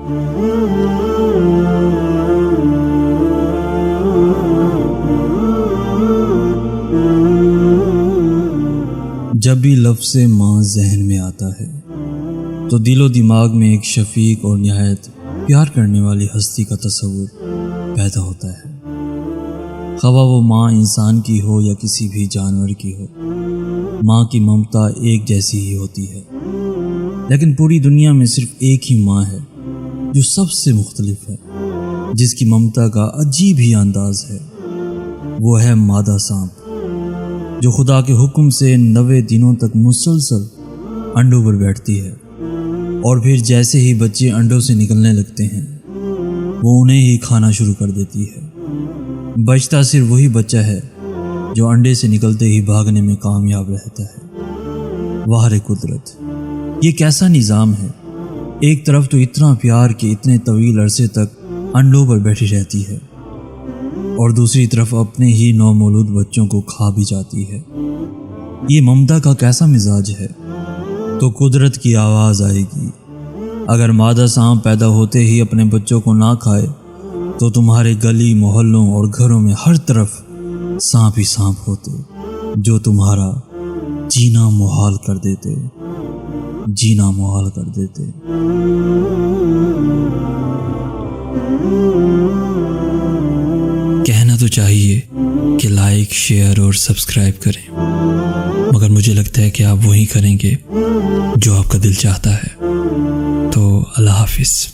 जब भी लफ्ज़ माँ जहन में आता है तो दिलो दिमाग में एक शफीक और निहायत प्यार करने वाली हस्ती का तस्वुर पैदा होता है। ख़वा वो माँ इंसान की हो या किसी भी जानवर की हो, माँ की ममता एक जैसी ही होती है। लेकिन पूरी दुनिया में सिर्फ एक ही माँ है जो सबसे मुख्तलिफ है, जिसकी ममता का अजीब ही अंदाज़ है। वो है मादा सांप, जो खुदा के हुक्म से 90 दिनों तक मुसलसल अंडों पर बैठती है और फिर जैसे ही बच्चे अंडों से निकलने लगते हैं वो उन्हें ही खाना शुरू कर देती है। बचता सिर्फ वही बच्चा है जो अंडे से निकलते ही भागने में कामयाब रहता है। वाह रे कुदरत, ये कैसा निज़ाम है। एक तरफ तो इतना प्यार कि इतने तवील अरसे तक अंडों पर बैठी रहती है और दूसरी तरफ अपने ही नौमौलूद बच्चों को खा भी जाती है। ये ममता का कैसा मिजाज है। तो कुदरत की आवाज़ आएगी, अगर मादा सांप पैदा होते ही अपने बच्चों को ना खाए तो तुम्हारे गली मोहल्लों और घरों में हर तरफ सांप ही सांप होते जो तुम्हारा जीना मुहाल कर देते, जीना मुहाल कर देते। कहना तो चाहिए कि लाइक, शेयर और सब्सक्राइब करें, मगर मुझे लगता है कि आप वही करेंगे जो आपका दिल चाहता है। तो अल्लाह हाफिज़।